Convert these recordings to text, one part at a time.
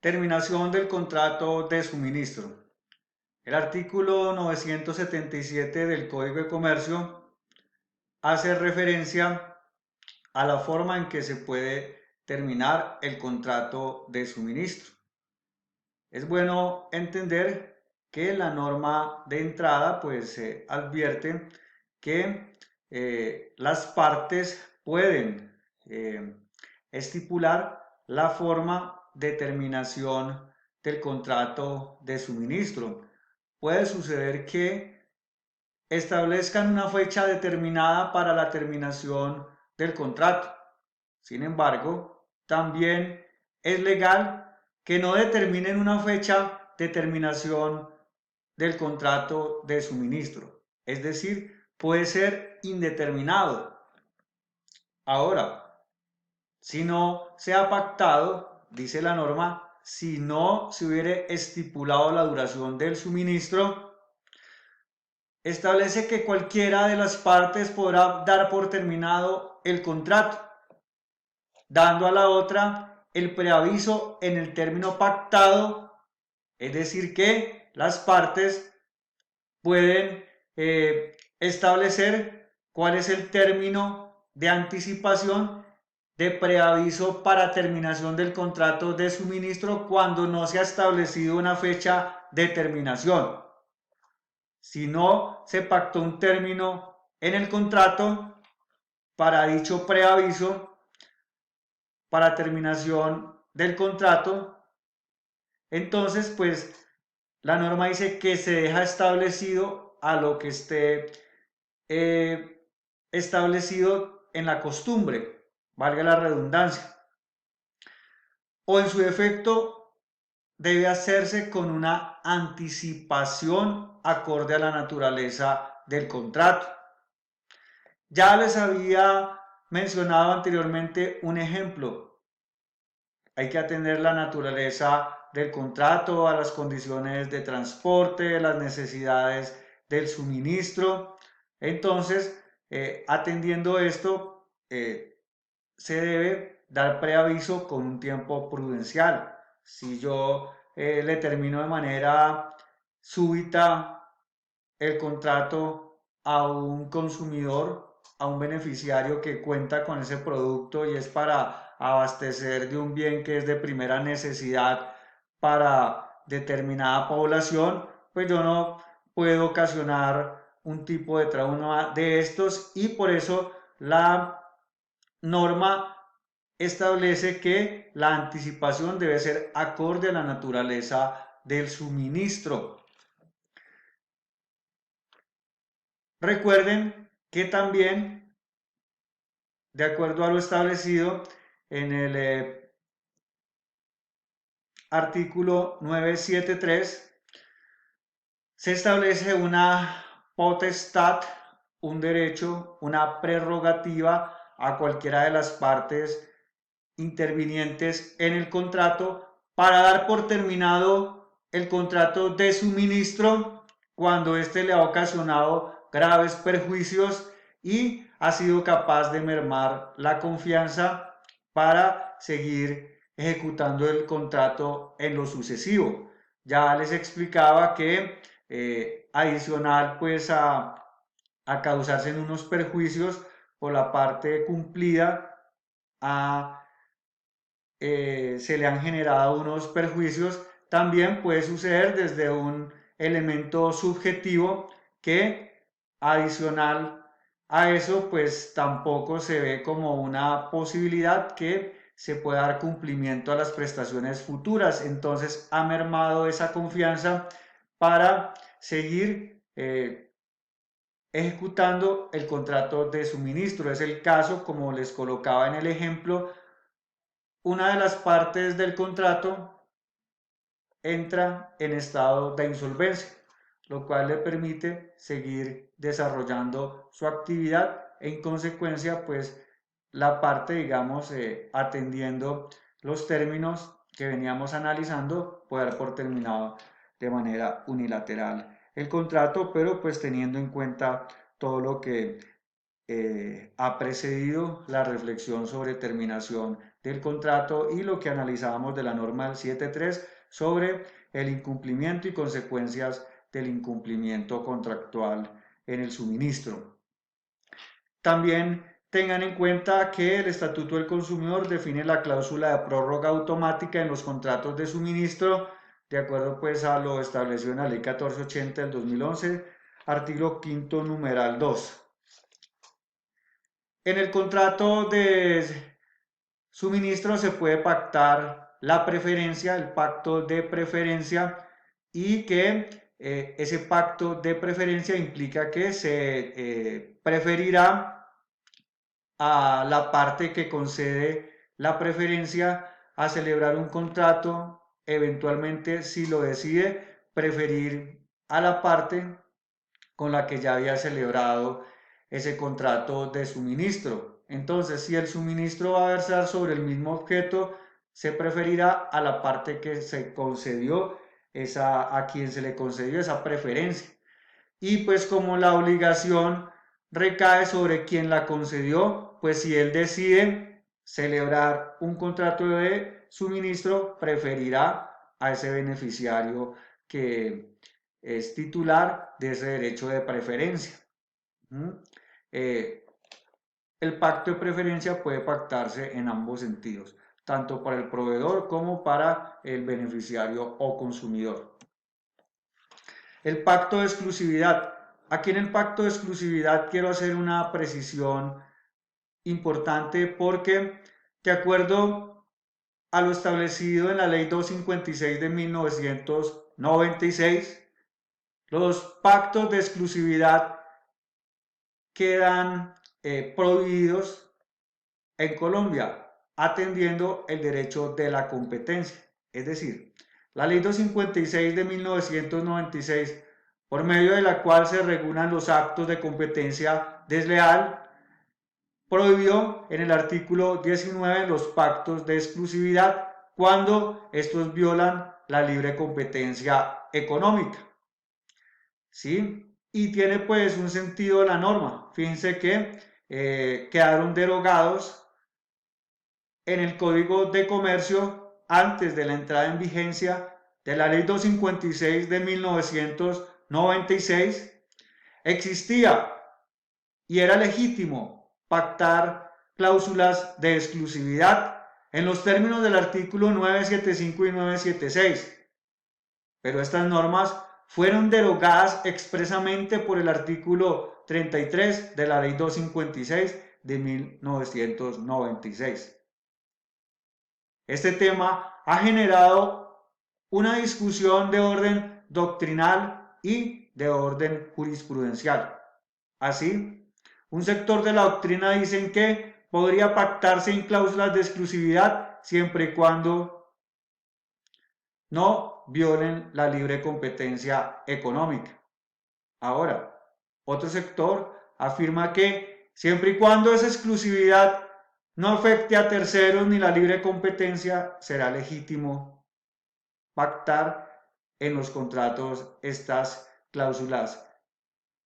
Terminación del contrato de suministro. El artículo 977 del Código de Comercio hace referencia a la forma en que se puede terminar el contrato de suministro. Es bueno entender que la norma de entrada pues advierte que las partes pueden estipular la forma de terminación del contrato de suministro. Puede suceder que establezcan una fecha determinada para la terminación del contrato. Sin embargo, también es legal que no determinen una fecha de terminación del contrato de suministro. Es decir, puede ser indeterminado. Ahora, si no se ha pactado, dice la norma, si no se hubiere estipulado la duración del suministro, establece que cualquiera de las partes podrá dar por terminado el contrato, dando a la otra el preaviso en el término pactado, es decir, que las partes pueden establecer cuál es el término de anticipación de preaviso para terminación del contrato de suministro cuando no se ha establecido una fecha de terminación. Si no se pactó un término en el contrato para dicho preaviso para terminación del contrato, entonces pues la norma dice que se deja establecido a lo que esté establecido en la costumbre, valga la redundancia, o en su defecto debe hacerse con una anticipación acorde a la naturaleza del contrato. Ya les había mencionado anteriormente un ejemplo. Hay que atender la naturaleza del contrato, a las condiciones de transporte, las necesidades del suministro. Entonces, atendiendo esto, se debe dar preaviso con un tiempo prudencial. Si yo le termino de manera súbita el contrato a un consumidor, a un beneficiario que cuenta con ese producto y es para abastecer de un bien que es de primera necesidad para determinada población, pues yo no puedo ocasionar un tipo de trauma de estos y por eso la norma establece que la anticipación debe ser acorde a la naturaleza del suministro. Recuerden que también, de acuerdo a lo establecido en el artículo 973, se establece una potestad, un derecho, una prerrogativa a cualquiera de las partes intervinientes en el contrato para dar por terminado el contrato de suministro cuando éste le ha ocasionado graves perjuicios y ha sido capaz de mermar la confianza para seguir ejecutando el contrato en lo sucesivo. Ya les explicaba que adicional pues a causarse unos perjuicios por la parte cumplida, se le han generado unos perjuicios, también puede suceder desde un elemento subjetivo que adicional a eso pues tampoco se ve como una posibilidad que se pueda dar cumplimiento a las prestaciones futuras. Entonces ha mermado esa confianza para seguir ejecutando el contrato de suministro. Es el caso, como les colocaba en el ejemplo, una de las partes del contrato entra en estado de insolvencia, lo cual le permite seguir desarrollando su actividad e en consecuencia pues la parte digamos atendiendo los términos que veníamos analizando puede dar por terminado de manera unilateral el contrato, pero pues teniendo en cuenta todo lo que ha precedido la reflexión sobre terminación del contrato y lo que analizábamos de la norma del 7.3 sobre el incumplimiento y consecuencias del incumplimiento contractual en el suministro. También tengan en cuenta que el Estatuto del Consumidor define la cláusula de prórroga automática en los contratos de suministro, de acuerdo pues a lo establecido en la Ley 1480 del 2011, artículo 5º, numeral 2. En el contrato de suministro se puede pactar la preferencia, el pacto de preferencia, y que ese pacto de preferencia implica que se preferirá a la parte que concede la preferencia a celebrar un contrato, eventualmente si lo decide, preferir a la parte con la que ya había celebrado ese contrato de suministro. Entonces, si el suministro va a versar sobre el mismo objeto, se preferirá a la parte que se concedió, a quien se le concedió esa preferencia. Y pues como la obligación recae sobre quien la concedió, pues si él decide celebrar un contrato de suministro, preferirá a ese beneficiario que es titular de ese derecho de preferencia. El pacto de preferencia puede pactarse en ambos sentidos, tanto para el proveedor como para el beneficiario o consumidor. El pacto de exclusividad. Aquí en el pacto de exclusividad quiero hacer una precisión importante porque, de acuerdo a lo establecido en la Ley 256 de 1996, los pactos de exclusividad quedan prohibidos en Colombia, atendiendo el derecho de la competencia. Es decir, la Ley 256 de 1996, por medio de la cual se regulan los actos de competencia desleal, prohibió en el artículo 19 los pactos de exclusividad cuando estos violan la libre competencia económica. ¿Sí? Y tiene pues un sentido la norma. Fíjense que quedaron derogados en el Código de Comercio antes de la entrada en vigencia de la Ley 256 de 1996. Existía y era legítimo pactar cláusulas de exclusividad en los términos del artículo 975 y 976. Pero estas normas fueron derogadas expresamente por el artículo 33 de la Ley 256 de 1996. Este tema ha generado una discusión de orden doctrinal y de orden jurisprudencial. Así, un sector de la doctrina dice que podría pactarse en cláusulas de exclusividad siempre y cuando no violen la libre competencia económica. Ahora, otro sector afirma que siempre y cuando esa exclusividad no afecte a terceros ni la libre competencia, será legítimo pactar en los contratos estas cláusulas.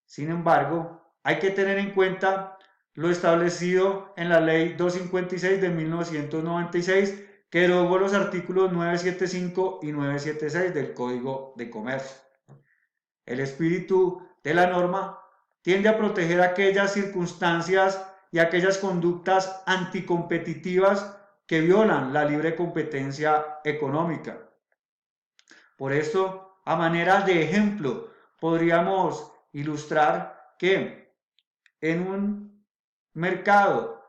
Sin embargo, hay que tener en cuenta lo establecido en la Ley 256 de 1996, que derogó los artículos 975 y 976 del Código de Comercio. El espíritu de la norma tiende a proteger aquellas circunstancias y aquellas conductas anticompetitivas que violan la libre competencia económica. Por esto, a manera de ejemplo, podríamos ilustrar que en un mercado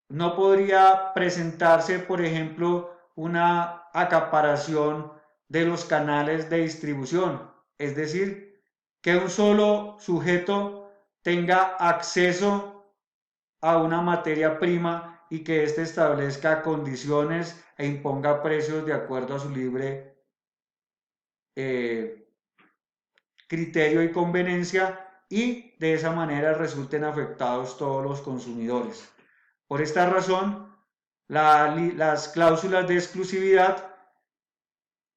no podría presentarse, por ejemplo, una acaparación de los canales de distribución, es decir, que un solo sujeto tenga acceso a una materia prima y que éste establezca condiciones e imponga precios de acuerdo a su libre criterio y conveniencia, y de esa manera resulten afectados todos los consumidores. Por esta razón, las cláusulas de exclusividad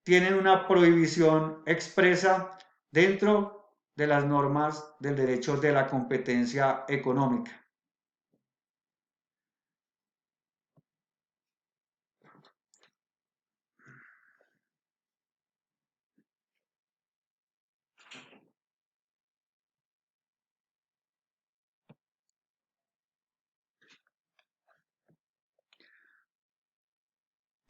tienen una prohibición expresa dentro de las normas del derecho de la competencia económica.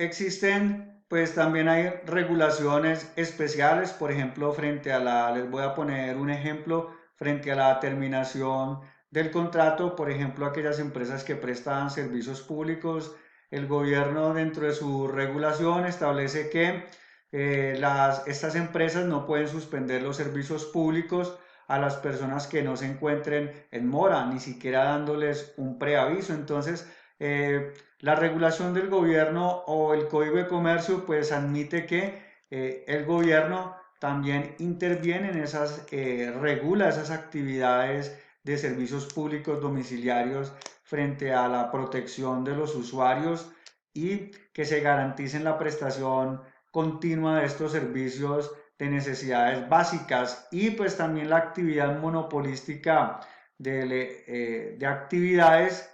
existen, pues también hay regulaciones especiales, por ejemplo, les voy a poner un ejemplo, frente a la terminación del contrato, por ejemplo, aquellas empresas que prestan servicios públicos, el gobierno dentro de su regulación establece que estas empresas no pueden suspender los servicios públicos a las personas que no se encuentren en mora, ni siquiera dándoles un preaviso. Entonces, la regulación del gobierno o el Código de Comercio pues admite que el gobierno también interviene en regula esas actividades de servicios públicos domiciliarios frente a la protección de los usuarios y que se garanticen la prestación continua de estos servicios de necesidades básicas y pues también la actividad monopolística de actividades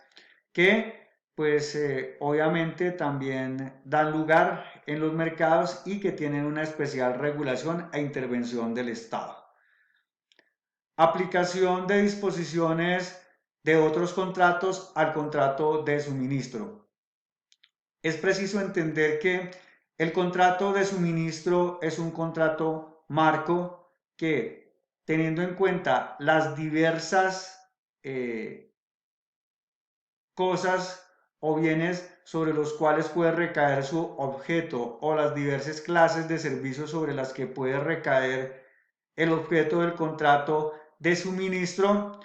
que pues obviamente también dan lugar en los mercados y que tienen una especial regulación e intervención del Estado. Aplicación de disposiciones de otros contratos al contrato de suministro. Es preciso entender que el contrato de suministro es un contrato marco que, teniendo en cuenta las diversas cosas o bienes sobre los cuales puede recaer su objeto o las diversas clases de servicios sobre las que puede recaer el objeto del contrato de suministro,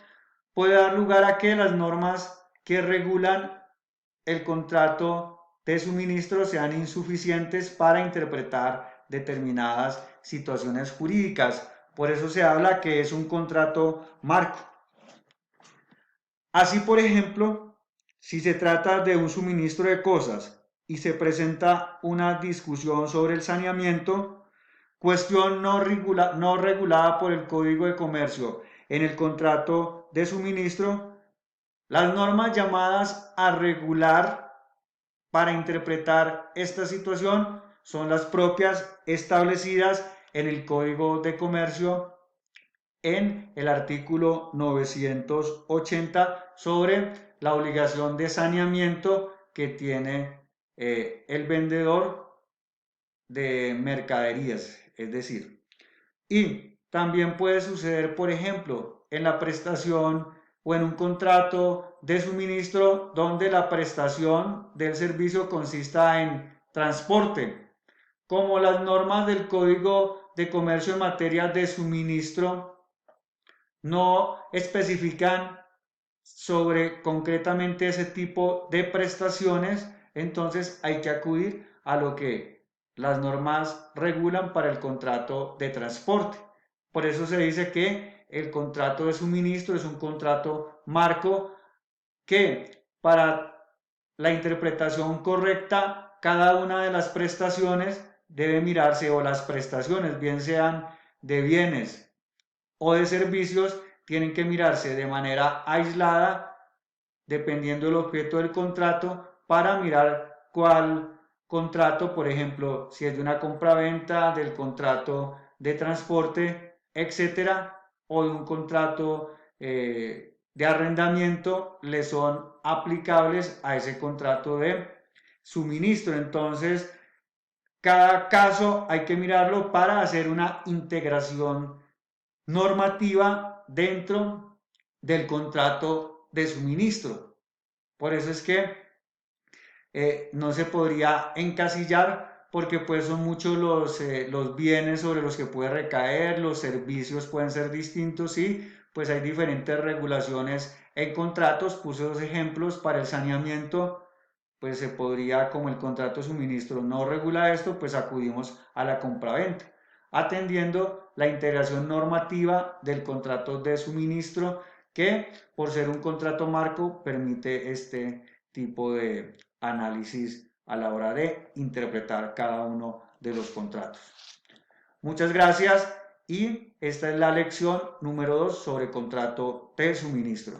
puede dar lugar a que las normas que regulan el contrato de suministro sean insuficientes para interpretar determinadas situaciones jurídicas. Por eso se habla que es un contrato marco. Así, por ejemplo, si se trata de un suministro de cosas y se presenta una discusión sobre el saneamiento, cuestión no regulada por el Código de Comercio en el contrato de suministro, las normas llamadas a regular para interpretar esta situación son las propias establecidas en el Código de Comercio en el artículo 980 sobre la obligación de saneamiento que tiene el vendedor de mercaderías, es decir. Y también puede suceder, por ejemplo, en la prestación o en un contrato de suministro donde la prestación del servicio consista en transporte, como las normas del Código de Comercio en materia de suministro no especifican sobre concretamente ese tipo de prestaciones, entonces hay que acudir a lo que las normas regulan para el contrato de transporte. Por eso se dice que el contrato de suministro es un contrato marco que para la interpretación correcta, cada una de las prestaciones debe mirarse, o las prestaciones, bien sean de bienes o de servicios, tienen que mirarse de manera aislada dependiendo del objeto del contrato para mirar cuál contrato, por ejemplo, si es de una compraventa, del contrato de transporte, etcétera, o de un contrato de arrendamiento, le son aplicables a ese contrato de suministro. Entonces, cada caso hay que mirarlo para hacer una integración normativa dentro del contrato de suministro. Por eso es que no se podría encasillar porque pues son muchos los bienes sobre los que puede recaer, los servicios pueden ser distintos y pues hay diferentes regulaciones en contratos. Puse dos ejemplos para el saneamiento, pues se podría, como el contrato de suministro no regula esto, pues acudimos a la compraventa, atendiendo la integración normativa del contrato de suministro que por ser un contrato marco permite este tipo de análisis a la hora de interpretar cada uno de los contratos. Muchas gracias y esta es la lección número 2 sobre contrato de suministro.